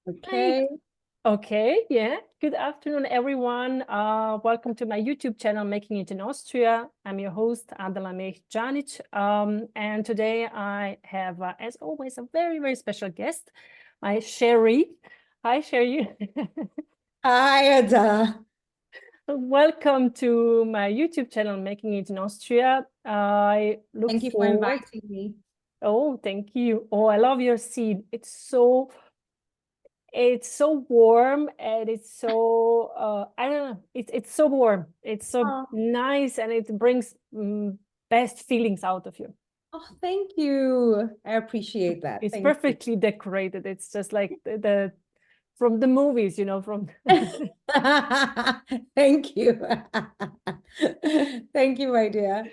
Okay. Okay, yeah. Good afternoon, everyone. Welcome to my YouTube channel, Making It in Austria. I'm your host, Adela Mehjanic. And today I have, as always, a very, very special guest, my Ceri. Hi, Ceri. Hi, Ada. Welcome to my YouTube channel, Making It in Austria. I look Thank you for forward. inviting me. Oh, thank you. Oh, I love your seed. It's so warm and it's so I don't know, it's so warm, it's so Oh, nice, and it brings best feelings out of you. oh, thank you. I appreciate that. It's Thank you. perfectly decorated. It's just like the from the movies, from Thank you. Thank you, my dear.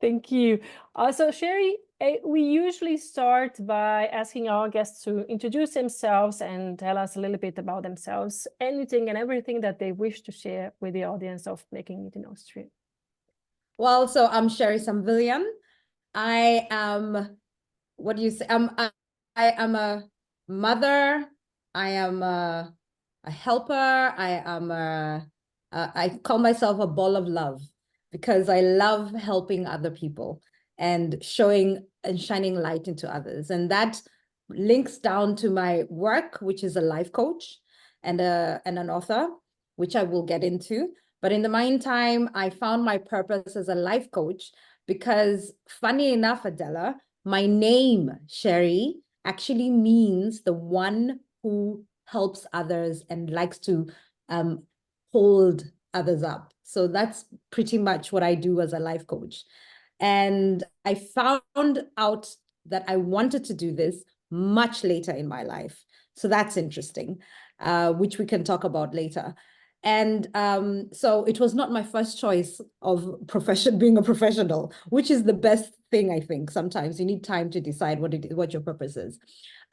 thank you. So Ceri, we usually start by asking our guests to introduce themselves and tell us a little bit about themselves, anything and everything that they wish to share with the audience of Making It in Austria. Well, so I'm Ceri Samvilian. I am, what do you say? I am a mother. I am a helper. I call myself a ball of love because I love helping other people and showing and shining light into others. And that links down to my work, which is a life coach and an author, which I will get into. But in the meantime, I found my purpose as a life coach because, funny enough, Adela, my name, Ceri, actually means the one who helps others and likes to hold others up. So that's pretty much what I do as a life coach. And I found out that I wanted to do this much later in my life. So that's interesting, which we can talk about later. And so it was not my first choice of being a professional, which is the best thing, I think. Sometimes you need time to decide what your purpose is.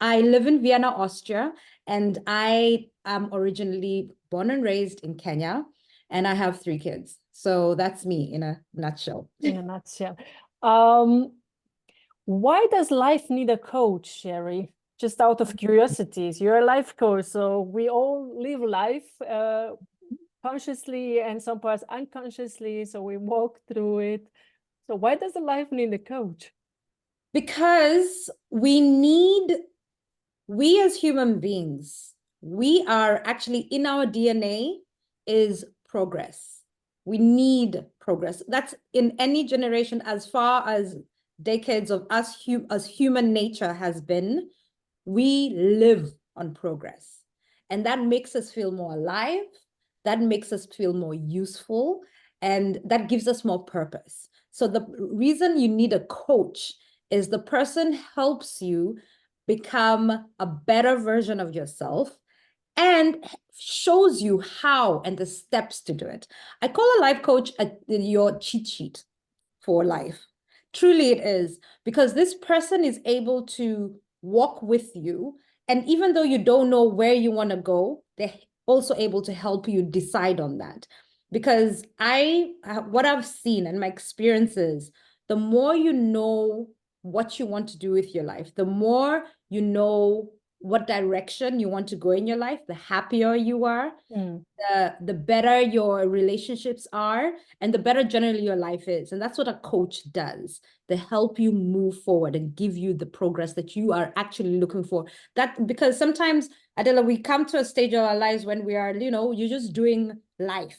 I live in Vienna, Austria, and I am originally born and raised in Kenya, and I have 3 kids. So that's me in a nutshell. In a nutshell. Um, why does life need a coach, Ceri? Just out of curiosity, you're a life coach, so we all live life consciously and some parts unconsciously, so we walk through it. So why does the life need a coach? Because we as human beings, we are actually in our DNA is progress. We need progress. That's in any generation, as far as decades of us as human nature has been, we live on progress. And that makes us feel more alive. That makes us feel more useful. And that gives us more purpose. So the reason you need a coach is the person helps you become a better version of yourself and shows you how and the steps to do it. I call a life coach your cheat sheet for life. Truly, it is, because this person is able to walk with you. And even though you don't know where you want to go, they're also able to help you decide on that. Because what I've seen and my experiences, the more you know what you want to do with your life, the more you know what direction you want to go in your life, the happier you are, the better your relationships are, and the better generally your life is. And that's what a coach does. They help you move forward and give you the progress that you are actually looking for. That because sometimes, Adela, we come to a stage of our lives when we are, you're just doing life.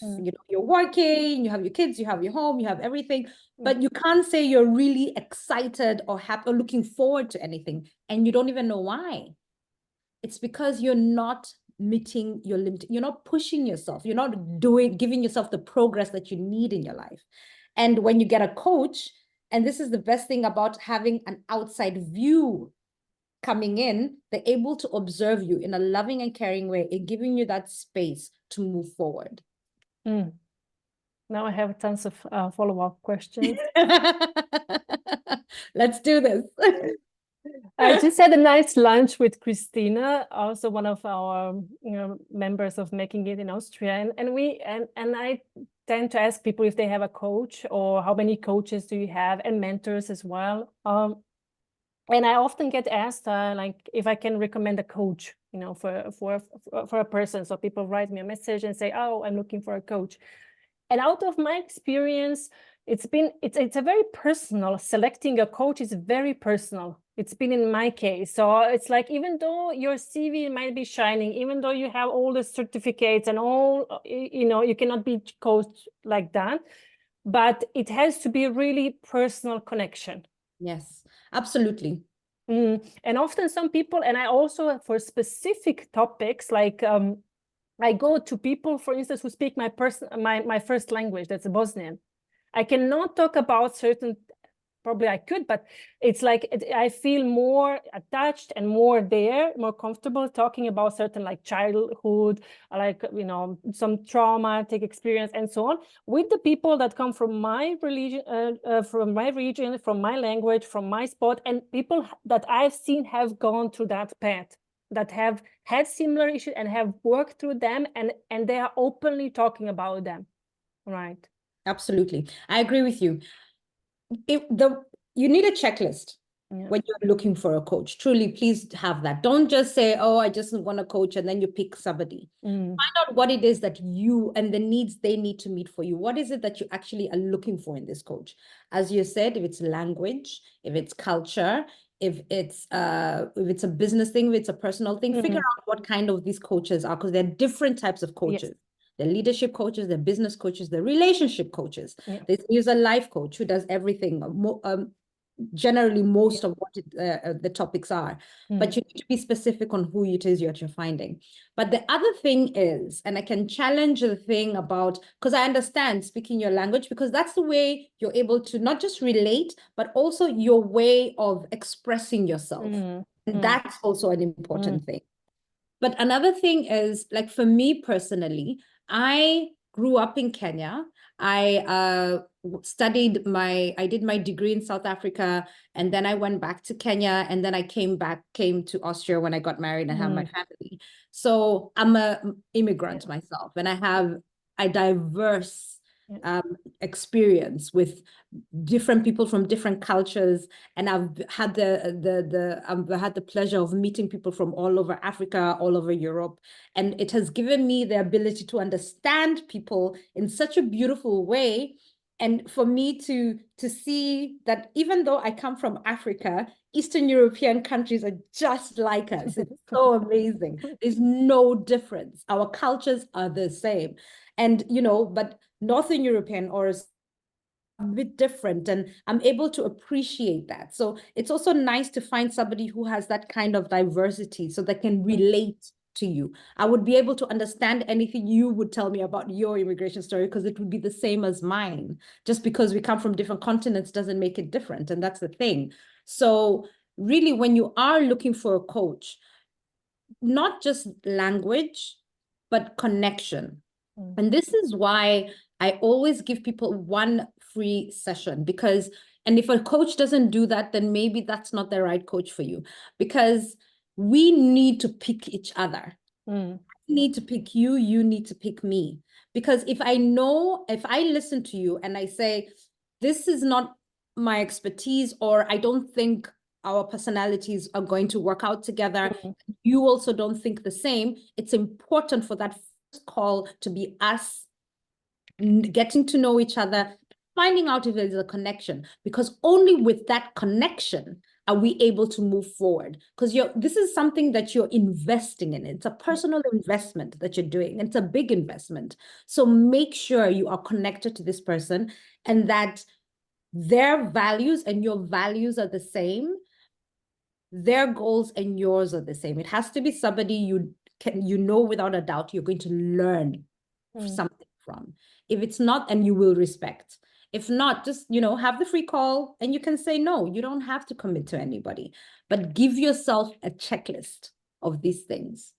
You're working, you have your kids, you have your home, you have everything, but you can't say you're really excited or happy or looking forward to anything, and you don't even know why. It's because you're not meeting your limit. You're not pushing yourself. You're not giving yourself the progress that you need in your life. And when you get a coach, and this is the best thing about having an outside view coming in, they're able to observe you in a loving and caring way and giving you that space to move forward. Now I have tons of follow-up questions. Let's do this. I just had a nice lunch with Christina, also one of our members of Making It in Austria, and I tend to ask people if they have a coach or how many coaches do you have, and mentors as well. And I often get asked, like, if I can recommend a coach, you know, for a person. So people write me a message and say, "Oh, I'm looking for a coach." And out of my experience, it's a very personal. Selecting a coach is very personal. It's been in my case. So it's like, even though your CV might be shining, even though you have all the certificates and all, you know, you cannot be coached like that. But it has to be a really personal connection. Yes, absolutely. And often some people, and I also, for specific topics, like I go to people, for instance, who speak my first language, that's Bosnian. I cannot talk about certain, probably I could, but it's like I feel more attached and more comfortable talking about certain, like, childhood, like, you know, some traumatic experience and so on, with the people that come from my religion, from my region, from my language, from my spot, and people that I've seen have gone through that path, that have had similar issues and have worked through them, and they are openly talking about them, right? Absolutely. I agree with you. You need a checklist when you're looking for a coach. Truly, please have that. Don't just say, "Oh, I just want a coach," and then you pick somebody. Find out what it is that you and the needs they need to meet for you. What is it that you actually are looking for in this coach? As you said, if it's language, if it's culture, if it's a business thing, if it's a personal thing, figure out what kind of these coaches are, because there are different types of coaches. Yes. They're leadership coaches, they're business coaches, they're relationship coaches. Yeah. There's a life coach who does everything. Generally, most of what the topics are, but you need to be specific on who it is you're finding. But the other thing is, and I can challenge the thing about, because I understand speaking your language, because that's the way you're able to not just relate, but also your way of expressing yourself. And that's also an important thing. But another thing is, like, for me personally, I grew up in Kenya. I did my degree in South Africa, and then I went back to Kenya, and then I came to Austria when I got married and had my family. So I'm an immigrant myself, and I have a diverse experience with different people from different cultures, and I've had the pleasure of meeting people from all over Africa, all over Europe, and it has given me the ability to understand people in such a beautiful way. And for me to see that even though I come from Africa, Eastern European countries are just like us. It's so amazing. There's no difference. Our cultures are the same. And, but Northern European or a bit different, and I'm able to appreciate that. So it's also nice to find somebody who has that kind of diversity so that can relate to you. I would be able to understand anything you would tell me about your immigration story, because it would be the same as mine. Just because we come from different continents doesn't make it different, and that's the thing. So really, when you are looking for a coach, not just language, but connection. And this is why I always give people one free session, because, and if a coach doesn't do that, then maybe that's not the right coach for you, because we need to pick each other. I need to pick you, you need to pick me. Because if I listen to you and I say, this is not my expertise, or I don't think our personalities are going to work out together, you also don't think the same, it's important for that first call to be us getting to know each other, finding out if there's a connection, because only with that connection are we able to move forward. Because this is something that you're investing in. It's a personal investment that you're doing. It's a big investment. So make sure you are connected to this person, and that their values and your values are the same. Their goals and yours are the same. It has to be somebody you without a doubt you're going to learn something from. If it's not, and you will respect. If not, just have the free call, and you can say no. You don't have to commit to anybody, but give yourself a checklist of these things.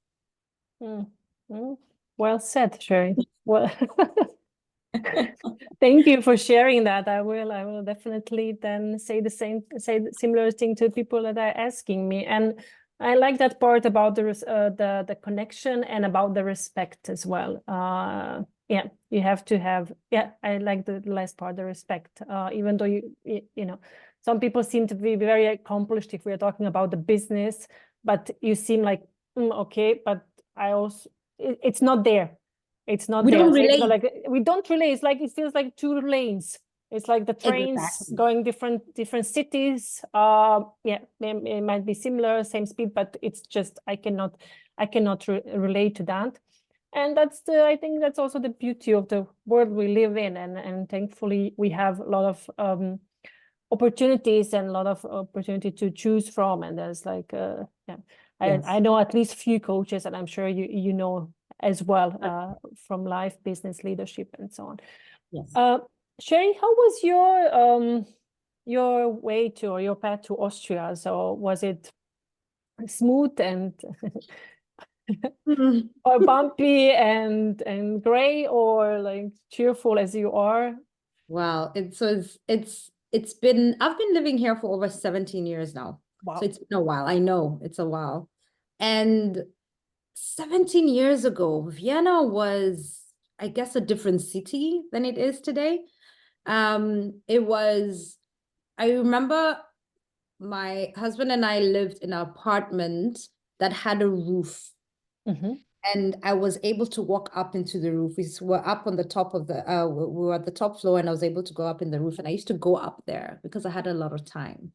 Well said, Ceri. Well, thank you for sharing that. I will definitely then say the similar thing to people that are asking me. And I like that part about the connection and about the respect as well. Yeah, you have to have. Yeah, I like the last part, the respect. Even though some people seem to be very accomplished if we're talking about the business, but you seem like, okay, but I also, it's not there. It's not We there. don't So it's not relate. like, we don't relate. It's like, it feels like two lanes. It's like the trains Exactly. going different cities. Yeah, it might be similar, same speed, but it's just, I cannot relate to that. And that's I think that's also the beauty of the world we live in. And thankfully we have a lot of opportunities and a lot of opportunity to choose from. And there's like, yeah, Yes. I know at least few coaches, and I'm sure you know as well, from life, business, leadership, and so on. Yes. Ceri, how was your way to, or your path to Austria? So was it smooth and or bumpy and gray, or like cheerful as you are? Wow. It's been, I've been living here for over 17 years now. Wow. So it's been a while. I know it's a while. And 17 years ago, Vienna was, I guess, a different city than it is today. It was, I remember my husband and I lived in an apartment that had a roof. And I was able to walk up into the roof. We were up on the top of the, we were at the top floor, and I was able to go up in the roof. And I used to go up there because I had a lot of time.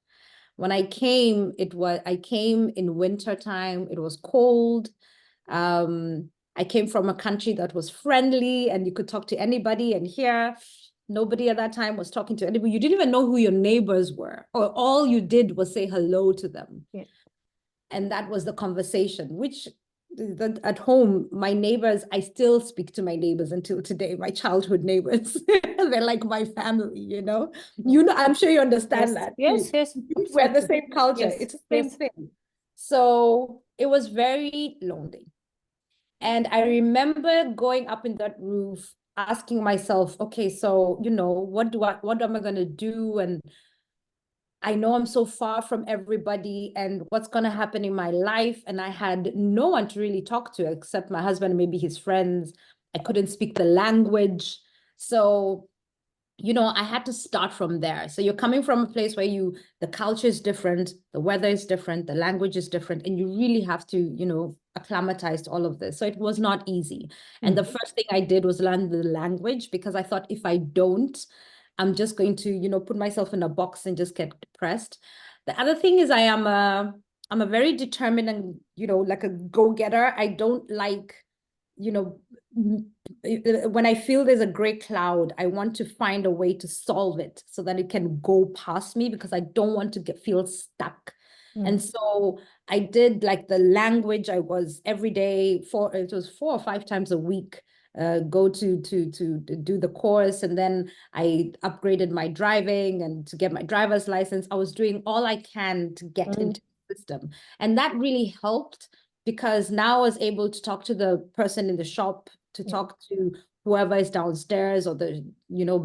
When I came, I came in winter time. It was cold. I came from a country that was friendly and you could talk to anybody. And here, nobody at that time was talking to anybody. You didn't even know who your neighbors were, or all you did was say hello to them. Yeah. And that was the conversation, which at home, my neighbors, I still speak to my neighbors until today, my childhood neighbors. They're like my family, you know? I'm sure you understand that. Yes, We're the same culture. Yes, It's the same thing. So it was very lonely. And I remember going up in that roof, asking myself, okay, so, what am I going to do? And I know I'm so far from everybody, and what's going to happen in my life. And I had no one to really talk to except my husband, and maybe his friends. I couldn't speak the language. So, I had to start from there. So you're coming from a place where the culture is different, the weather is different, the language is different, and you really have to, acclimatize to all of this. So it was not easy. And the first thing I did was learn the language, because I thought if I don't, I'm just going to, put myself in a box and just get depressed. The other thing is I'm a very determined and, like a go-getter. I don't like, when I feel there's a gray cloud, I want to find a way to solve it so that it can go past me, because I don't want to feel stuck. And so I did like the language. I was every day it was 4 or 5 times a week, go to do the course. And then I upgraded my driving and to get my driver's license. I was doing all I can to get into the system. And that really helped, because now I was able to talk to the person in the shop, to talk to whoever is downstairs, or the,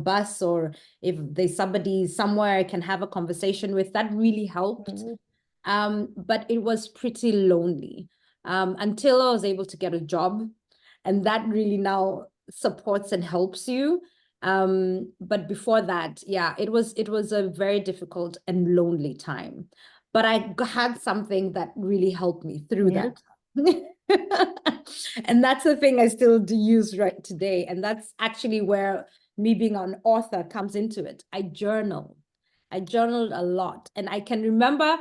bus, or if there's somebody somewhere I can have a conversation with. That really helped. But it was pretty lonely, until I was able to get a job. And that really now supports and helps you. But before that, yeah, it was a very difficult and lonely time. But I had something that really helped me through that. And that's the thing I still do use right today. And that's actually where me being an author comes into it. I journaled a lot. And I can remember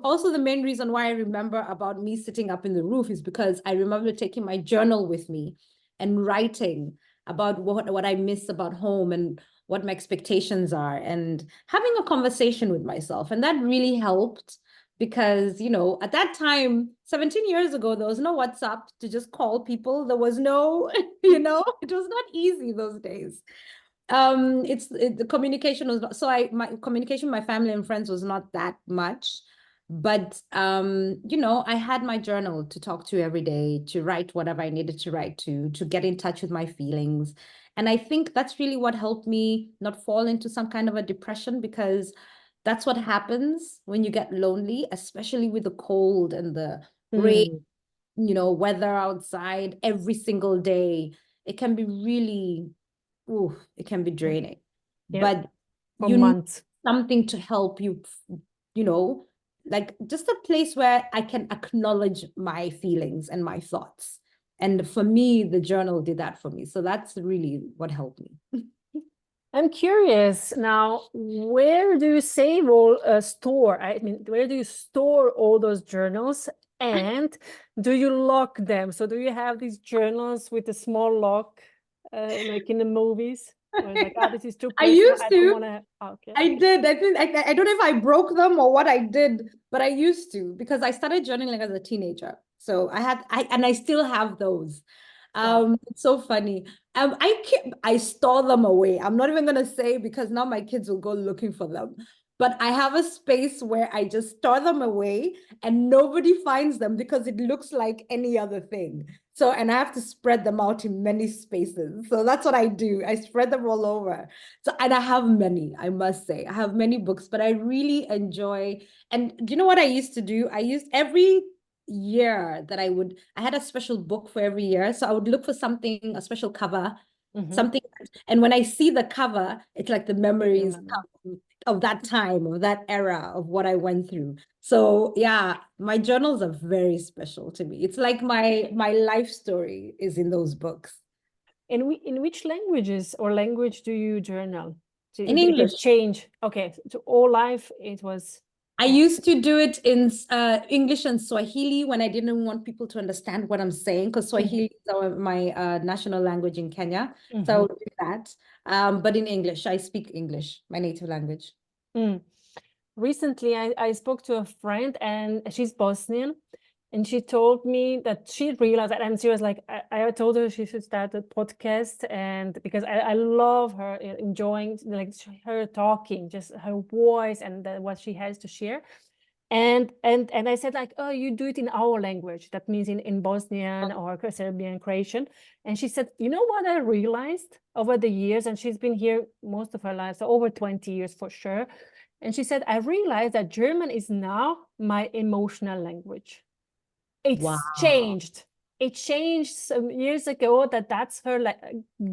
also the main reason why I remember about me sitting up in the roof is because I remember taking my journal with me and writing about what I miss about home and what my expectations are, and having a conversation with myself. And that really helped, because, at that time, 17 years ago, there was no WhatsApp to just call people. There was no, it was not easy those days. The communication was not, so my communication with my family and friends was not that much. But I had my journal to talk to every day, to write whatever I needed to write, to get in touch with my feelings. And I think that's really what helped me not fall into some kind of a depression, because that's what happens when you get lonely, especially with the cold and the rain, weather outside every single day. It can be really, it can be draining. But for months. something to help you, you know, like just a place where I can acknowledge my feelings and my thoughts. And for me, the journal did that for me. So that's really what helped me. I'm curious now, where do you save all store? I mean, where do you store all those journals? And do you lock them? So do you have these journals with a small lock, like in the movies? Where it's like, oh, this is too I personal. used I don't to. want to. Okay. I did. I think I don't know if I broke them or what I did, but I used to because I started journaling as a teenager. So I still have those. Wow. It's so funny. I store them away. I'm not even gonna say because now my kids will go looking for them. But I have a space where I just store them away and nobody finds them because it looks like any other thing. So, and I have to spread them out in many spaces. So that's what I do. I spread them all over. So, and I have many, I must say, I have many books, but I really enjoy. And do you know what I used to do? I used every year that I had a special book for every year. So I would look for something, a special cover, something. And when I see the cover, it's like the memories of that time, of that era, of what I went through. So yeah, my journals are very special to me. It's like my life story is in those books. In which languages or language do you journal? So In did it English. change? Okay, so all life it was. I used to do it in English and Swahili when I didn't want people to understand what I'm saying, because Swahili is my national language in Kenya. So I would do that. But in English, I speak English, my native language. Recently, I spoke to a friend and she's Bosnian. And she told me that she realized that, and she was like, I told her she should start a podcast, and because I love her enjoying like her talking, just her voice and what she has to share. And I said like, oh, you do it in our language. That means in Bosnian or Serbian, Croatian. And she said, you know what I realized over the years, and she's been here most of her life, so over 20 years for sure. And she said, I realized that German is now my emotional language. It's changed. It changed some years ago that's her like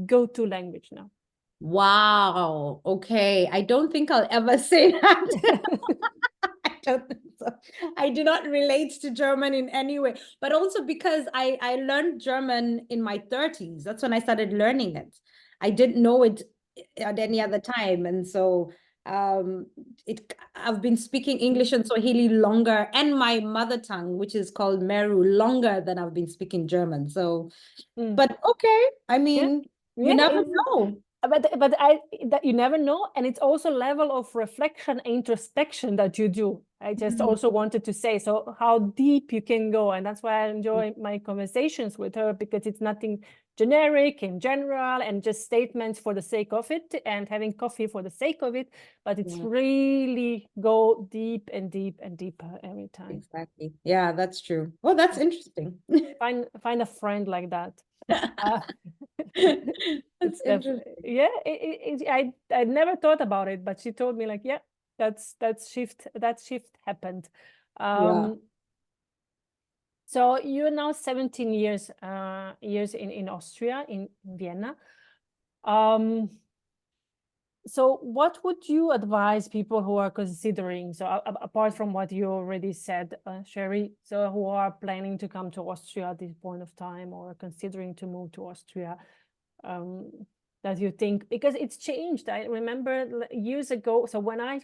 go-to language now. Wow. Okay. I don't think I'll ever say that. I don't think so. I do not relate to German in any way, but also because I learned German in my 30s. That's when I started learning it. I didn't know it at any other time. And so I've been speaking English and Swahili longer, and my mother tongue, which is called Meru, longer than I've been speaking German. So, but okay. I mean, you never know. But that you never know, and it's also level of reflection, introspection that you do. I just also wanted to say, so how deep you can go, and that's why I enjoy my conversations with her, because it's nothing generic in general and just statements for the sake of it and having coffee for the sake of it, but it's really go deep and deep and deeper every time. Exactly. Yeah, that's true. Well, that's interesting. Find a friend like that. That's interesting. Yeah, I never thought about it, but she told me like, yeah, that shift happened. So you're now 17 years in Austria, in Vienna. So what would you advise people who are considering, so apart from what you already said, Ceri, so who are planning to come to Austria at this point of time or considering to move to Austria, that you think, because it's changed. I remember years ago, so when I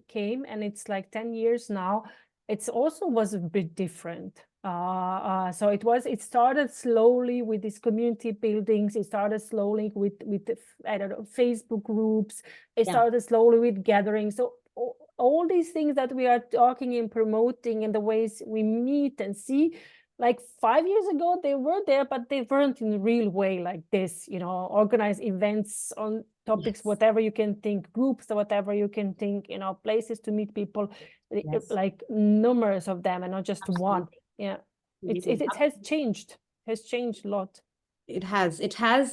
came, and it's like 10 years now, it's also was a bit different. So it started slowly with these community buildings. It started slowly with I don't know, Facebook groups. It started slowly with gatherings. So all these things that we are talking and promoting and the ways we meet and see, like 5 years ago, they were there, but they weren't in a real way like this, you know, organize events on topics, whatever you can think, groups, or whatever you can think, you know, places to meet people, like numerous of them and not just one. Yeah, it has changed a lot. It has,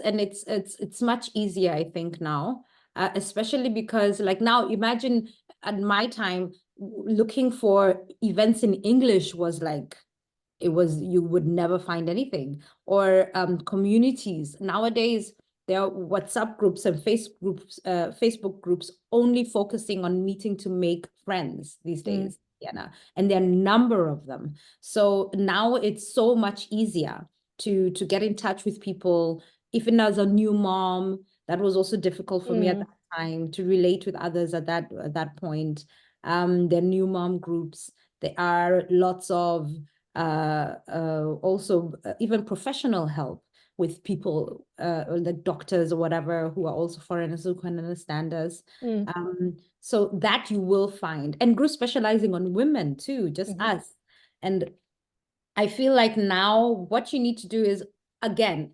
and it's much easier, I think, now, especially because like now, imagine at my time, looking for events in English was like, you would never find anything, or communities. Nowadays, there are WhatsApp groups and Facebook groups only focusing on meeting to make friends these days, Diana, and there are a number of them. So now it's so much easier to get in touch with people. Even as a new mom, that was also difficult for me at that time to relate with others at that point. There are new mom groups. There are lots of also even professional help with people like doctors or whatever who are also foreigners who can understand us. So that you will find, and group specializing on women too, just us. And I feel like now what you need to do is, again,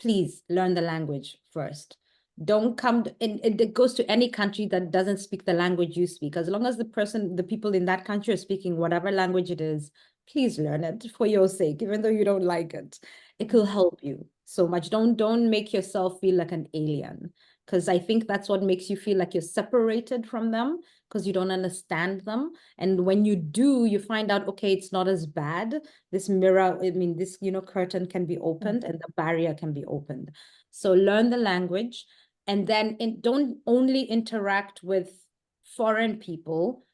please learn the language first. Don't come and it goes to any country that doesn't speak the language you speak. As long as the people in that country are speaking whatever language it is, please learn it for your sake, even though you don't like it. It will help you so much. Don't make yourself feel like an alien, because I think that's what makes you feel like you're separated from them, because you don't understand them. And when you do, you find out, okay, it's not as bad. This mirror, I mean, this, curtain can be opened and the barrier can be opened. So learn the language, and then don't only interact with foreign people.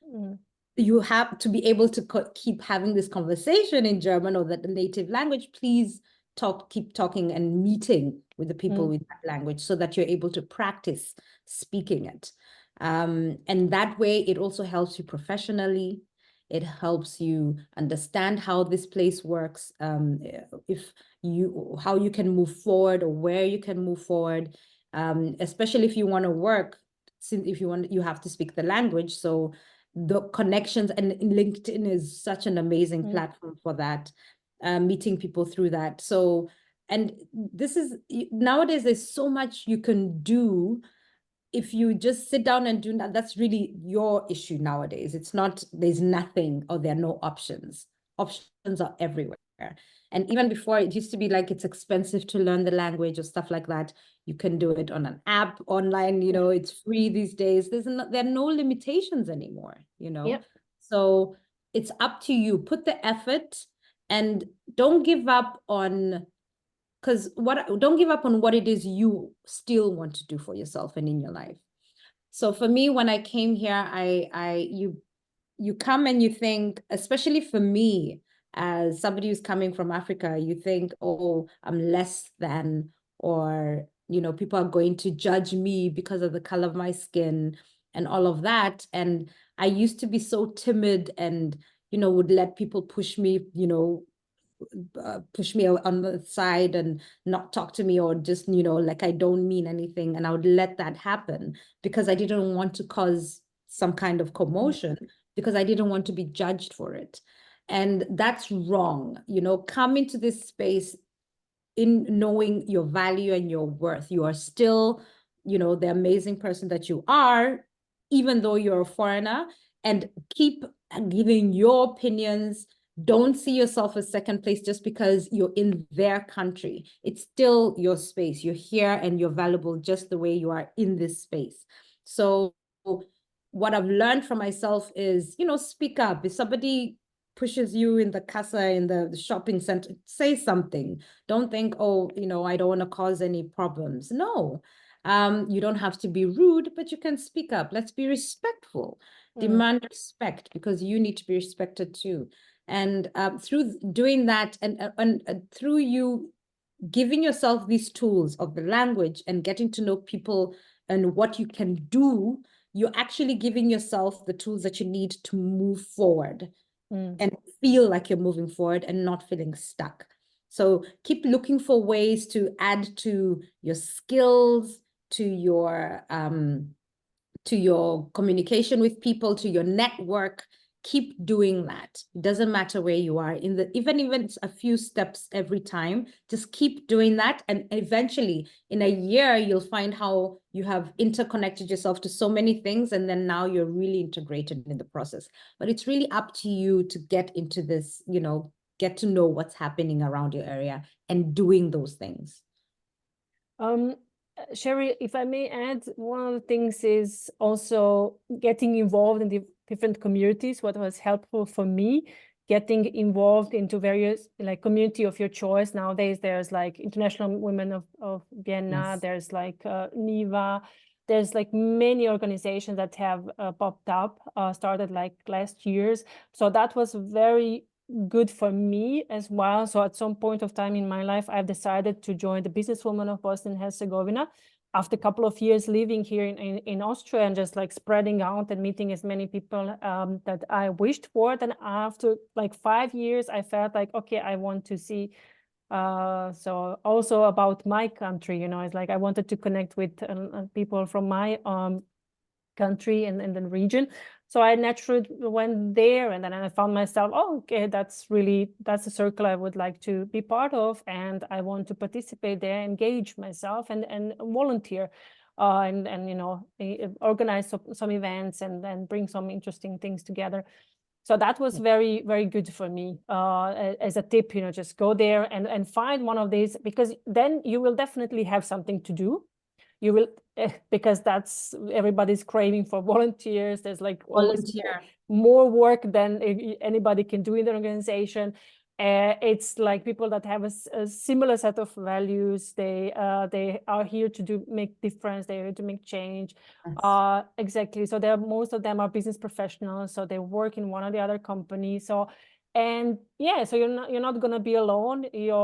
You have to be able to keep having this conversation in German or the native language. Please keep talking and meeting with the people with that language so that you're able to practice speaking it. And that way, it also helps you professionally. It helps you understand how this place works, how you can move forward or where you can move forward, especially if you want to work. Since you have to speak the language. So the connections, and LinkedIn is such an amazing platform for that, meeting people through that. So, and this is, nowadays, there's so much you can do. If you just sit down and do that, that's really your issue nowadays. It's not, there's nothing or there are no options. Options are everywhere. And even before, it used to be like it's expensive to learn the language or stuff like that. You can do it on an app online, it's free these days. There are no limitations anymore, So it's up to you. Put the effort and don't give up on, don't give up on what it is you still want to do for yourself and in your life. So for me, when I came here, you come and you think, especially for me, as somebody who's coming from Africa, you think, oh, I'm less than, or, people are going to judge me because of the color of my skin and all of that. And I used to be so timid and, would let people push me, push me on the side and not talk to me, or just, like I don't mean anything. And I would let that happen because I didn't want to cause some kind of commotion, because I didn't want to be judged for it. And that's wrong. Come into this space in knowing your value and your worth. You are still, the amazing person that you are, even though you're a foreigner, and keep giving your opinions. Don't see yourself as second place just because you're in their country. It's still your space. You're here and you're valuable just the way you are in this space. So what I've learned from myself is, speak up. If somebody pushes you in the casa in the shopping center, say something. Don't think, oh, I don't want to cause any problems. No, you don't have to be rude, but you can speak up. Let's be respectful. Demand respect, because you need to be respected too. And through doing that, and through you giving yourself these tools of the language and getting to know people and what you can do, you're actually giving yourself the tools that you need to move forward and feel like you're moving forward and not feeling stuck. So keep looking for ways to add to your skills, to your communication with people, to your network. Keep doing that. It doesn't matter where you are, even it's a few steps every time. Just keep doing that, and eventually in a year you'll find how you have interconnected yourself to so many things, and then now you're really integrated in the process. But it's really up to you to get into this, get to know what's happening around your area and doing those things. Ceri, if I may add, one of the things is also getting involved in the different communities. What was helpful for me, getting involved into various like community of your choice. Nowadays, there's like International Women of Vienna, Yes. there's like NIVA, there's like many organizations that have popped up, started like last years. So that was very good for me as well. So at some point of time in my life, I've decided to join the Businesswomen of Bosnia and Herzegovina after a couple of years living here in Austria and just like spreading out and meeting as many people that I wished for. Then after like 5 years, I felt like, okay, I want to see so also about my country, it's like I wanted to connect with people from my country and the region. So I naturally went there, and then I found myself, oh, okay, that's a circle I would like to be part of, and I want to participate there, engage myself, and volunteer, and organize some events and then bring some interesting things together. So that was very, very good for me as a tip, just go there and find one of these, because then you will definitely have something to do. You will, because that's everybody's craving for volunteers. There's like always more work than anybody can do in the organization. It's like people that have a similar set of values. They are here to make difference. They're here to make change. Yes. Exactly. So most of them are business professionals. So they work in one or the other company. So so you're not gonna be alone. You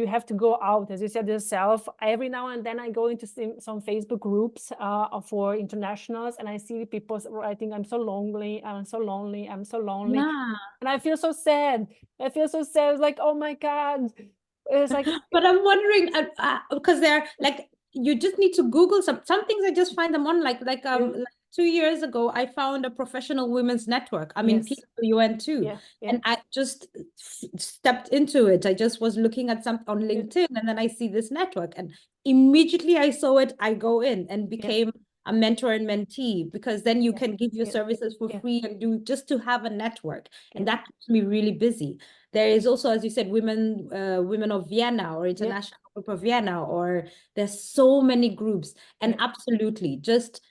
have to go out, as you said yourself. Every now and then I go into some Facebook groups for internationals, and I see people writing, "I'm so lonely, I'm so lonely, I'm so lonely," and I feel so sad. It's like, oh my God, it's like. But I'm wondering, because they're like, you just need to Google some things. I just find them on like 2 years ago, I found a professional women's network. I mean, Yes. PWN too. And I just stepped into it. I just was looking at something on LinkedIn, and then I see this network, and immediately I saw it, I go in and became a mentor and mentee, because then you can give your services for free and do just to have a network. And that keeps me really busy. There is also, as you said, women of Vienna, or International Group of Vienna, or there's so many groups. And absolutely, just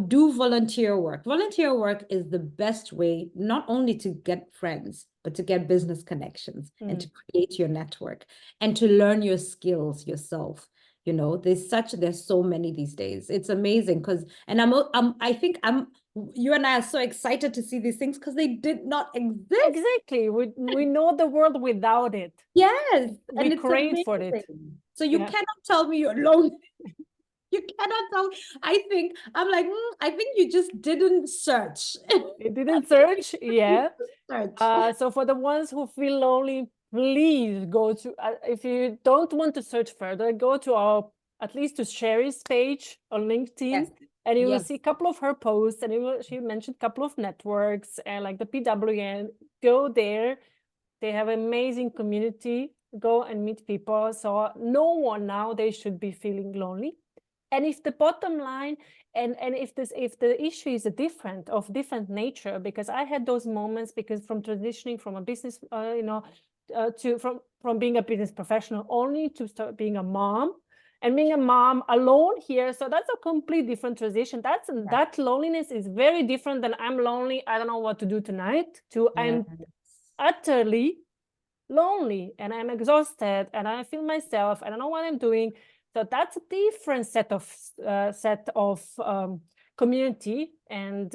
do volunteer work. Volunteer work is the best way, not only to get friends, but to get business connections and to create your network and to learn your skills yourself. There's so many these days. It's amazing, because, and I think you and I are so excited to see these things, because they did not exist. Exactly. We know the world without it. Yes. We crave for it. So you cannot tell me you're alone. You cannot tell. I'm like, I think you just didn't search. You didn't search? Yeah. Search. So for the ones who feel lonely, please go to, if you don't want to search further, go to at least to Ceri's page on LinkedIn, and you will see a couple of her posts, and she mentioned a couple of networks, and like the PWN. Go there. They have an amazing community. Go and meet people. So no one nowadays should be feeling lonely. And if the bottom line, and if the issue is of different nature, because I had those moments, because from transitioning from a business, from being a business professional only to start being a mom, and being a mom alone here, so that's a complete different transition. That loneliness is very different than I'm lonely, I don't know what to do tonight, to I'm utterly lonely and I'm exhausted and I feel myself, I don't know what I'm doing. So that's a different set of community and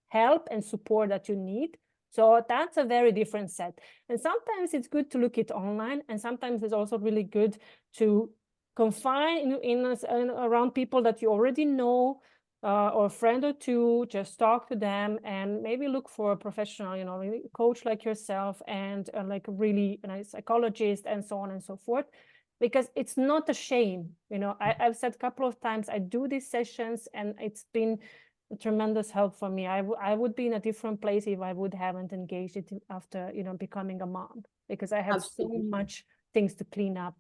help and support that you need. So that's a very different set. And sometimes it's good to look it online, and sometimes it's also really good to confine around people that you already know, or a friend or two. Just talk to them and maybe look for a professional, really coach like yourself, and like a really nice psychologist, and so on and so forth. Because it's not a shame. I've said a couple of times, I do these sessions, and it's been a tremendous help for me. I would be in a different place if I would haven't engaged it after, becoming a mom, because I had so much things to clean up.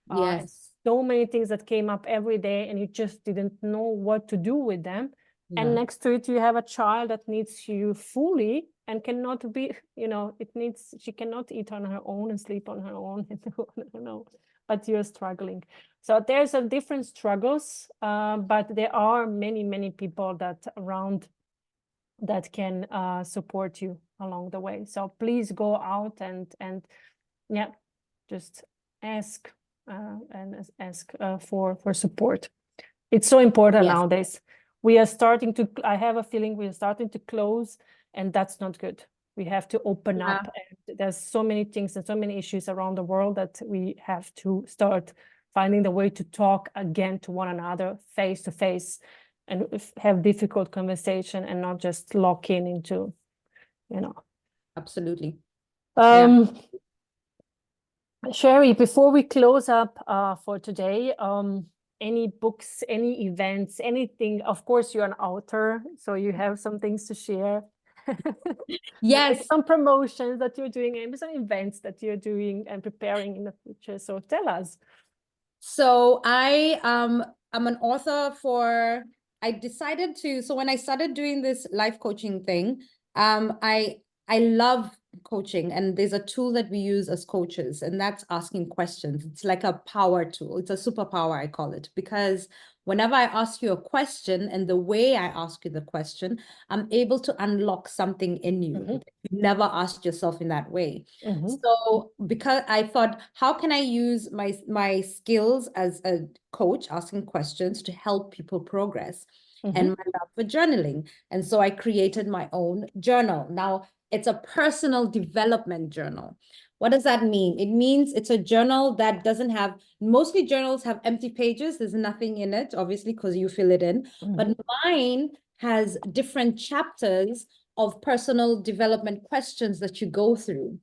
And so many things that came up every day, and you just didn't know what to do with them. And next to it, you have a child that needs you fully and cannot be, she cannot eat on her own and sleep on her own. But you're struggling. So there's a different struggles, but there are many, many people that around that can support you along the way. So please go out and yeah, just ask and ask for support. It's so important Yes. nowadays. We are starting to, I have a feeling we are starting to close, and that's not good. We have to open Yeah. up, and there's so many things and so many issues around the world that we have to start finding the way to talk again to one another face to face, and have difficult conversation and not just lock in into, you know. Absolutely. Yeah. Ceri, before we close up for today, any books, any events, anything? Of course, you're an author, so you have some things to share. Yes. Maybe some promotions that you're doing, maybe some events that you're doing and preparing in the future. So tell us. So I'm an author for, I decided to, so when I started doing this life coaching thing, I love coaching, and there's a tool that we use as coaches, and that's asking questions. It's like a power tool. It's a superpower, I call it, because whenever I ask you a question and the way I ask you the question, I'm able to unlock something in you that you never asked yourself in that way. So because I thought, how can I use my skills as a coach, asking questions, to help people progress, and my love for journaling. And so I created my own journal. Now, it's a personal development journal. What does that mean? It means it's a journal that doesn't have, mostly journals have empty pages. There's nothing in it, obviously, because you fill it in. But mine has different chapters of personal development questions that you go through.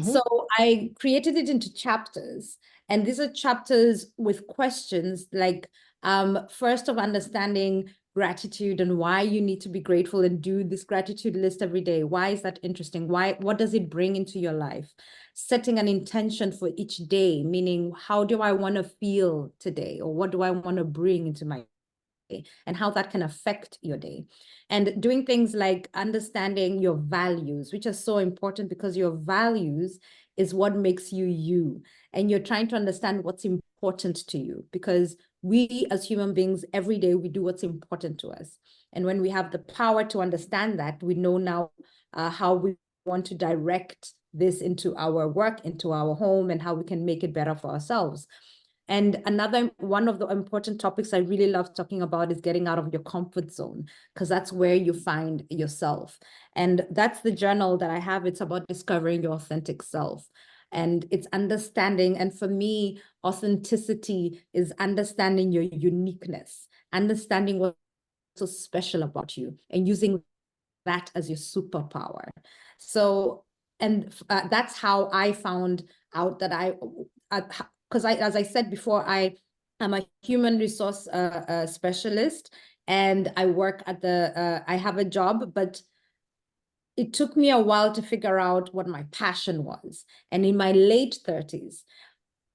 So I created it into chapters, and these are chapters with questions like, first, of understanding gratitude and why you need to be grateful and do this gratitude list every day. Why is that interesting? What does it bring into your life? Setting an intention for each day, meaning, how do I want to feel today? Or what do I want to bring into my day, and how that can affect your day. And doing things like understanding your values, which are so important, because your values is what makes you you. And you're trying to understand what's important to you, because we as human beings, every day we do what's important to us. And when we have the power to understand that, we know now how we want to direct this into our work, into our home, and how we can make it better for ourselves. And another one of the important topics I really love talking about is getting out of your comfort zone, because that's where you find yourself. And that's the journal that I have. It's about discovering your authentic self. And it's understanding. And for me, authenticity is understanding your uniqueness, understanding what's so special about you, and using that as your superpower. So, and that's how I found out that because as I said before, I am a human resource specialist, and I work at I have a job, but it took me a while to figure out what my passion was. And in my late 30s,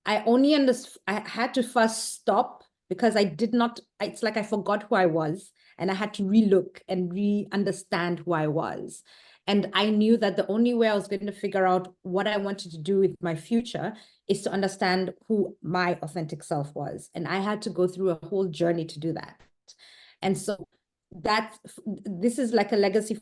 I only understood, I had to first stop, because I did not, it's like I forgot who I was, and I had to relook and re-understand who I was. And I knew that the only way I was going to figure out what I wanted to do with my future is to understand who my authentic self was. And I had to go through a whole journey to do that. And so this is like a legacy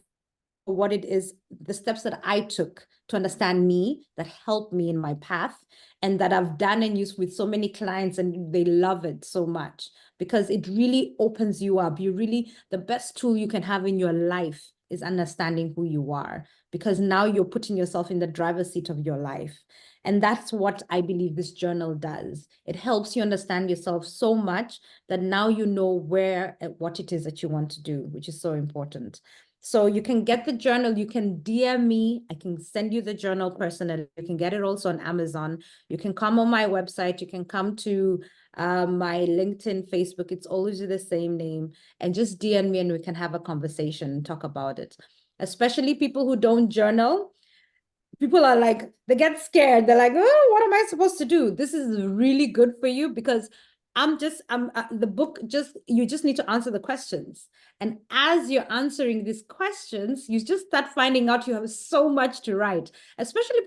for what it is, the steps that I took to understand me, that helped me in my path, and that I've done and used with so many clients, and they love it so much, because it really opens you up. The best tool you can have in your life is understanding who you are, because now you're putting yourself in the driver's seat of your life. And that's what I believe this journal does. It helps you understand yourself so much that now you know what it is that you want to do, which is so important. So you can get the journal, you can DM me, I can send you the journal personally. You can get it also on Amazon. You can come on my website, you can come to my LinkedIn, Facebook, it's always the same name, and just DM me and we can have a conversation and talk about it. Especially people who don't journal. People are like, they get scared. They're like, oh, what am I supposed to do? This is really good for you, because the book, you just need to answer the questions. And as you're answering these questions, you just start finding out you have so much to write, especially